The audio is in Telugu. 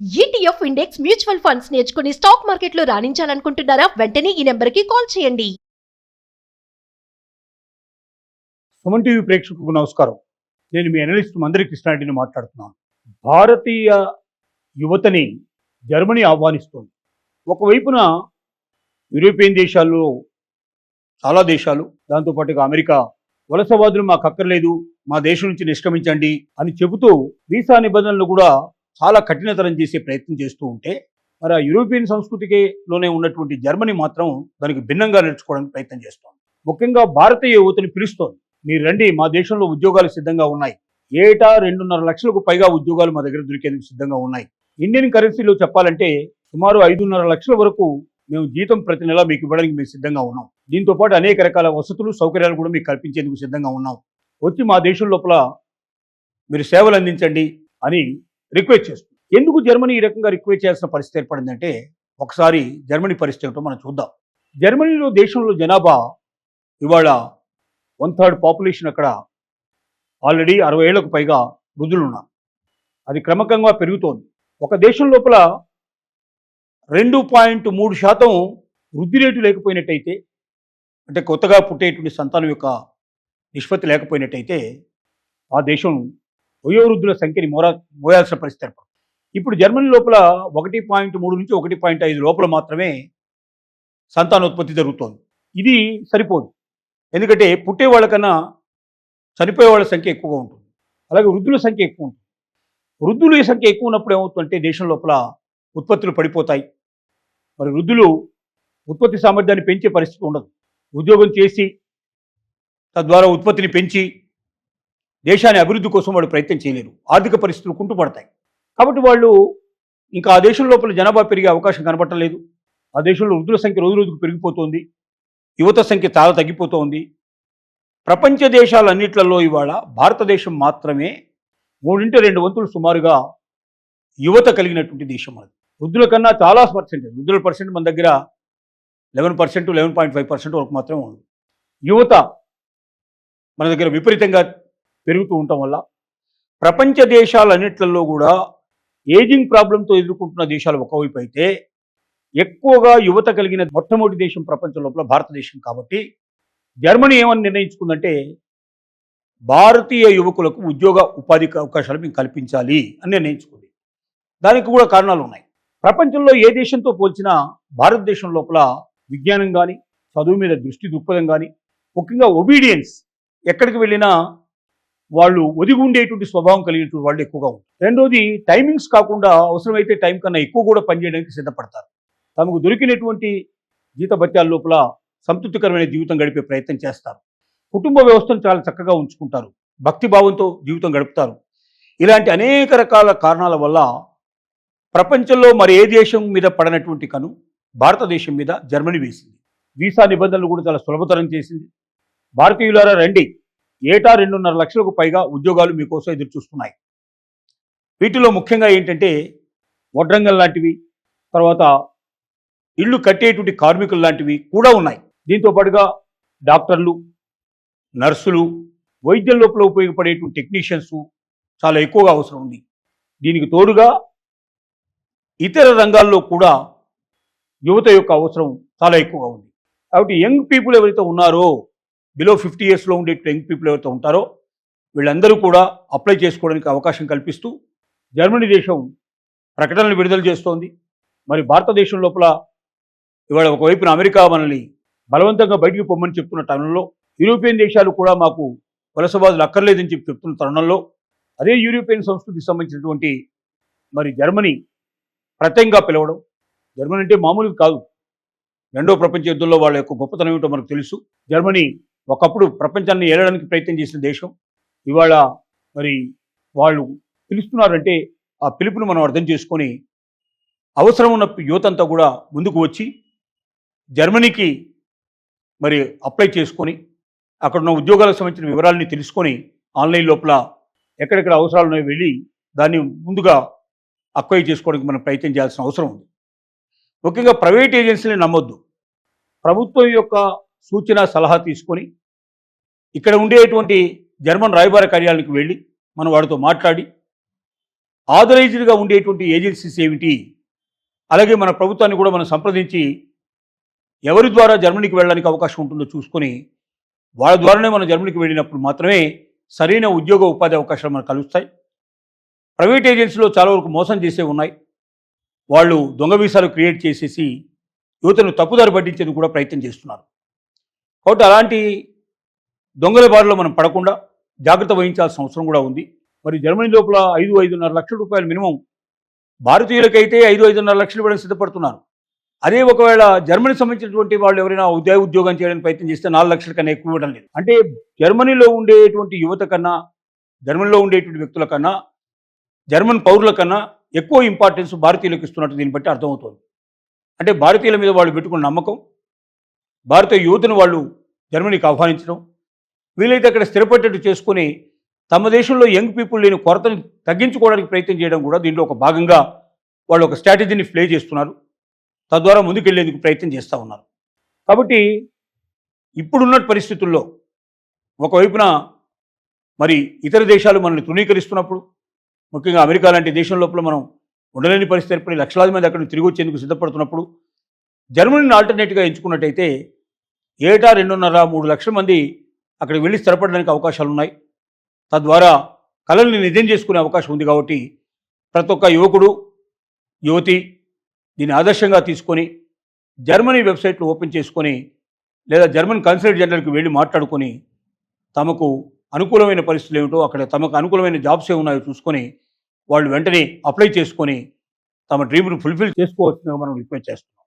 ఈటీఎఫ్ ఇండెక్స్ మ్యూచువల్ ఫండ్స్ నేర్చుకుని స్టాక్ మార్కెట్లో రాణించాలనుకుంటున్నారా? వెంటనే ఈ నెంబర్కి కాల్ చేయండి. సుమన్ టీవీ ప్రేక్షకులకు నమస్కారం. నేను మీ అనలిస్ట్ మందరి కృష్ణారెడ్డిని మాట్లాడుతున్నాను. భారతీయ యువతని జర్మనీ ఆహ్వానిస్తోంది. ఒకవైపున యూరోపియన్ దేశాల్లో చాలా దేశాలు, దాంతోపాటుగా అమెరికా వలసవాదులు మాకు అక్కర్లేదు, మా దేశం నుంచి నిష్క్రమించండి అని చెబుతూ వీసా నిబంధనలు కూడా చాలా కఠినతరం చేసే ప్రయత్నం చేస్తూ ఉంటే, మరి ఆ యూరోపియన్ సంస్కృతిలోనే ఉన్నటువంటి జర్మనీ మాత్రం దానికి భిన్నంగా నడుచుకోవడానికి ప్రయత్నం చేస్తోంది. ముఖ్యంగా భారతీయ యువతని పిలుస్తోంది, మీరు రండి, మా దేశంలో ఉద్యోగాలు సిద్ధంగా ఉన్నాయి. ఏటా 2.5 లక్షలకు పైగా ఉద్యోగాలు మా దగ్గర దొరికేందుకు సిద్ధంగా ఉన్నాయి. ఇండియన్ కరెన్సీలో చెప్పాలంటే సుమారు 5.5 లక్షల వరకు మేము జీతం ప్రతి నెల మీకు ఇవ్వడానికి మేము సిద్ధంగా ఉన్నాం. దీంతో పాటు అనేక రకాల వసతులు సౌకర్యాలు కూడా మీకు కల్పించేందుకు సిద్ధంగా ఉన్నాం. వచ్చి మా దేశం లోపల మీరు సేవలు అందించండి అని రిక్వెస్ట్ చేస్తుంది. ఎందుకు జర్మనీ ఈ రకంగా రిక్వెస్ట్ చేయాల్సిన పరిస్థితి ఏర్పడిందంటే, ఒకసారి జర్మనీ పరిస్థితి ఏమిటో మనం చూద్దాం. జర్మనీలో దేశంలో జనాభా ఇవాళ 1/3 పాపులేషన్ అక్కడ ఆల్రెడీ 60 ఏళ్లకు పైగా వృద్ధులు ఉన్నారు. అది క్రమక్రమంగా పెరుగుతోంది. ఒక దేశం లోపల 2.3% వృద్ధి రేటు లేకపోయినట్టయితే, అంటే కొత్తగా పుట్టేటువంటి సంతానం యొక్క నిష్పత్తి లేకపోయినట్టయితే, ఆ దేశం వయోవృద్ధుల సంఖ్యని మోయాల్సిన పరిస్థితి ఏర్పడుతుంది. ఇప్పుడు జర్మనీ లోపల 1.3 నుంచి 1.5 లోపల మాత్రమే సంతానోత్పత్తి జరుగుతోంది. ఇది సరిపోదు. ఎందుకంటే పుట్టే వాళ్ళకన్నా చనిపోయే వాళ్ళ సంఖ్య ఎక్కువగా ఉంటుంది. అలాగే వృద్ధుల సంఖ్య ఎక్కువ ఉంటుంది. వృద్ధుల సంఖ్య ఎక్కువ ఉన్నప్పుడు ఏమవుతుందంటే దేశం లోపల ఉత్పత్తులు పడిపోతాయి. మరి వృద్ధులు ఉత్పత్తి సామర్థ్యాన్ని పెంచే పరిస్థితి ఉండదు. ఉద్యోగం చేసి తద్వారా ఉత్పత్తిని పెంచి దేశాన్ని అభివృద్ధి కోసం వాళ్ళు ప్రయత్నం చేయలేరు. ఆర్థిక పరిస్థితులు కుంటుపడతాయి. కాబట్టి వాళ్ళు ఇంకా ఆ దేశం లోపల జనాభా పెరిగే అవకాశం కనబడటం లేదు. ఆ దేశంలో వృద్ధుల సంఖ్య రోజు రోజుకు పెరిగిపోతోంది. యువత సంఖ్య చాలా తగ్గిపోతోంది. ప్రపంచ దేశాలన్నిట్లలో ఇవాళ భారతదేశం మాత్రమే 3/2 వంతులు సుమారుగా యువత కలిగినటువంటి దేశం అది. వృద్ధుల కన్నా చాలా పర్సెంటేజ్, వృద్ధుల పర్సెంట్ మన దగ్గర 11%, 11.5% వరకు మాత్రమే ఉంది. యువత మన దగ్గర విపరీతంగా పెరుగుతూ ఉండటం వల్ల ప్రపంచ దేశాలన్నిట్లలో కూడా ఏజింగ్ ప్రాబ్లంతో ఎదుర్కొంటున్న దేశాలు ఒకవైపు అయితే, ఎక్కువగా యువత కలిగిన మొట్టమొదటి దేశం ప్రపంచం లోపల భారతదేశం. కాబట్టి జర్మనీ ఏమని నిర్ణయించుకుందంటే, భారతీయ యువకులకు ఉద్యోగ ఉపాధి అవకాశాలు మేము కల్పించాలి అని నిర్ణయించుకుంది. దానికి కూడా కారణాలు ఉన్నాయి. ప్రపంచంలో ఏ దేశంతో పోల్చినా భారతదేశం లోపల విజ్ఞానం కానీ, చదువు మీద దృష్టి దృక్పథం కానీ, ముఖ్యంగా ఒబీడియన్స్, ఎక్కడికి వెళ్ళినా వాళ్ళు ఒదిగి ఉండేటువంటి స్వభావం కలిగినటువంటి వాళ్ళు ఎక్కువగా ఉంటారు. రెండోది, టైమింగ్స్ కాకుండా అవసరమైతే టైం కన్నా ఎక్కువ కూడా పనిచేయడానికి సిద్ధపడతారు. తమకు దొరికినటువంటి జీతభత్యాల లోపల సంతృప్తికరమైన జీవితం గడిపే ప్రయత్నం చేస్తారు. కుటుంబ వ్యవస్థను చాలా చక్కగా ఉంచుకుంటారు. భక్తిభావంతో జీవితం గడుపుతారు. ఇలాంటి అనేక రకాల కారణాల వల్ల ప్రపంచంలో మరి ఏ దేశం మీద పడనటువంటి కను భారతదేశం మీద జర్మనీ వేసింది. వీసా నిబంధనలు కూడా చాలా సులభతరం చేసింది. భారతీయులారా రండి, ఏటా 2.5 లక్షలకు పైగా ఉద్యోగాలు మీకోసం ఎదురు చూస్తున్నాయి. వీటిలో ముఖ్యంగా ఏంటంటే వడ్రంగం లాంటివి, తర్వాత ఇళ్ళు కట్టేటువంటి కార్మికులు లాంటివి కూడా ఉన్నాయి. దీంతో పాటుగా డాక్టర్లు, నర్సులు, వైద్యం లోపల ఉపయోగపడేటువంటి టెక్నీషియన్స్ చాలా ఎక్కువగా అవసరం ఉంది. దీనికి తోడుగా ఇతర రంగాల్లో కూడా యువత యొక్క అవసరం చాలా ఎక్కువగా ఉంది. కాబట్టి యంగ్ పీపుల్ ఎవరైతే ఉన్నారో, బిలో 50 ఇయర్స్లో ఉండే యంగ్ పీపుల్ ఎవరైతే ఉంటారో, వీళ్ళందరూ కూడా అప్లై చేసుకోవడానికి అవకాశం కల్పిస్తూ జర్మనీ దేశం ప్రకటనలు విడుదల చేస్తోంది. మరి భారతదేశం లోపల ఇవాళ ఒకవైపున అమెరికా మనల్ని బలవంతంగా బయటికి పొమ్మని చెప్తున్న తరుణంలో, యూరోపియన్ దేశాలు కూడా మాకు వలసవాదులు అక్కర్లేదని చెప్తున్న తరుణంలో, అదే యూరోపియన్ సంస్కృతికి సంబంధించినటువంటి మరి జర్మనీ ప్రత్యేకంగా పిలవడం. జర్మనీ అంటే మామూలుగా కాదు. రెండో ప్రపంచ యుద్ధంలో వాళ్ళ యొక్క గొప్పతనం ఏమిటో మనకు తెలుసు. జర్మనీ ఒకప్పుడు ప్రపంచాన్ని ఏలడానికి ప్రయత్నం చేసిన దేశం. ఇవాళ మరి వాళ్ళు పిలుస్తున్నారంటే ఆ పిలుపును మనం అర్థం చేసుకొని అవసరం ఉన్న యువత అంతా కూడా ముందుకు వచ్చి జర్మనీకి మరి అప్లై చేసుకొని అక్కడ ఉన్న ఉద్యోగాలకు సంబంధించిన వివరాలని తెలుసుకొని ఆన్లైన్ లోపల ఎక్కడెక్కడ అవసరాలు ఉన్నాయో వెళ్ళి దాన్ని ముందుగా అక్వైర్ చేసుకోవడానికి మనం ప్రయత్నం చేయాల్సిన అవసరం ఉంది. ముఖ్యంగా ప్రైవేట్ ఏజెన్సీని నమ్మొద్దు. ప్రభుత్వం యొక్క సూచన సలహా తీసుకొని ఇక్కడ ఉండేటువంటి జర్మన్ రాయబార కార్యాలయానికి వెళ్ళి మనం వాడితో మాట్లాడి ఆథరైజ్డ్గా ఉండేటువంటి ఏజెన్సీస్ ఏమిటి, అలాగే మన ప్రభుత్వాన్ని కూడా మనం సంప్రదించి ఎవరి ద్వారా జర్మనీకి వెళ్ళడానికి అవకాశం ఉంటుందో చూసుకొని వాళ్ళ ద్వారానే మనం జర్మనీకి వెళ్ళినప్పుడు మాత్రమే సరైన ఉద్యోగ ఉపాధి అవకాశాలు మనకు కలుస్తాయి. ప్రైవేట్ ఏజెన్సీలో చాలా వరకు మోసం చేసే ఉన్నాయి. వాళ్ళు దొంగ వీసాలు క్రియేట్ చేసేసి యువతను తప్పుదారి పట్టించేందుకు కూడా ప్రయత్నం చేస్తున్నారు. కాబట్టి అలాంటి దొంగల బారిలో మనం పడకుండా జాగ్రత్త వహించాల్సిన అవసరం కూడా ఉంది. మరి జర్మనీ లోపల 5-5.5 లక్షల రూపాయలు మినిమం భారతీయులకైతే 5-5.5 లక్షలు ఇవ్వడం సిద్ధపడుతున్నారు. అదే ఒకవేళ జర్మనీ సంబంధించినటువంటి వాళ్ళు ఎవరైనా ఉద్యోగం చేయడానికి ప్రయత్నం చేస్తే 4 లక్షల కన్నా ఎక్కువ ఇవ్వడం లేదు. అంటే జర్మనీలో ఉండేటువంటి యువత కన్నా, జర్మనీలో ఉండేటువంటి వ్యక్తుల కన్నా, జర్మన్ పౌరుల కన్నా ఎక్కువ ఇంపార్టెన్స్ భారతీయులకు ఇస్తున్నట్టు దీన్ని బట్టి అర్థమవుతుంది. అంటే భారతీయుల మీద వాళ్ళు పెట్టుకున్న నమ్మకం, భారతీయ యువతను వాళ్ళు జర్మనీకి ఆహ్వానించడం, వీలైతే అక్కడ స్థిరపడేట్టు చేసుకుని తమ దేశంలో యంగ్ పీపుల్ లేని కొరతను తగ్గించుకోవడానికి ప్రయత్నం చేయడం కూడా దీంట్లో ఒక భాగంగా వాళ్ళు ఒక స్ట్రాటజీని ప్లే చేస్తున్నారు. తద్వారా ముందుకెళ్లేందుకు ప్రయత్నం చేస్తూ ఉన్నారు. కాబట్టి ఇప్పుడున్న పరిస్థితుల్లో ఒకవైపున మరి ఇతర దేశాలు మనల్ని తృణీకరిస్తున్నప్పుడు, ముఖ్యంగా అమెరికా లాంటి దేశం లోపల మనం ఉండలేని పరిస్థితి ఏర్పడి లక్షలాది మంది అక్కడ తిరిగి వచ్చేందుకు సిద్ధపడుతున్నప్పుడు జర్మనీని ఆల్టర్నేట్గా ఎంచుకున్నట్టయితే ఏటా 2.5-3 లక్షల మంది అక్కడికి వెళ్ళి స్థిరపడడానికి అవకాశాలు ఉన్నాయి. తద్వారా కళల్ని నిజం చేసుకునే అవకాశం ఉంది. కాబట్టి ప్రతి ఒక్క యువకుడు, యువతి దీన్ని ఆదర్శంగా తీసుకొని జర్మనీ వెబ్సైట్లు ఓపెన్ చేసుకొని లేదా జర్మన్ కన్సులేట్ జనరల్కి వెళ్ళి మాట్లాడుకొని తమకు అనుకూలమైన పరిస్థితులు ఏమిటో, అక్కడ తమకు అనుకూలమైన జాబ్స్ ఏమున్నాయో చూసుకొని వాళ్ళు వెంటనే అప్లై చేసుకొని తమ డ్రీమ్ను ఫుల్ఫిల్ చేసుకోవచ్చుగా మనం రిక్వెస్ట్ చేస్తున్నాం.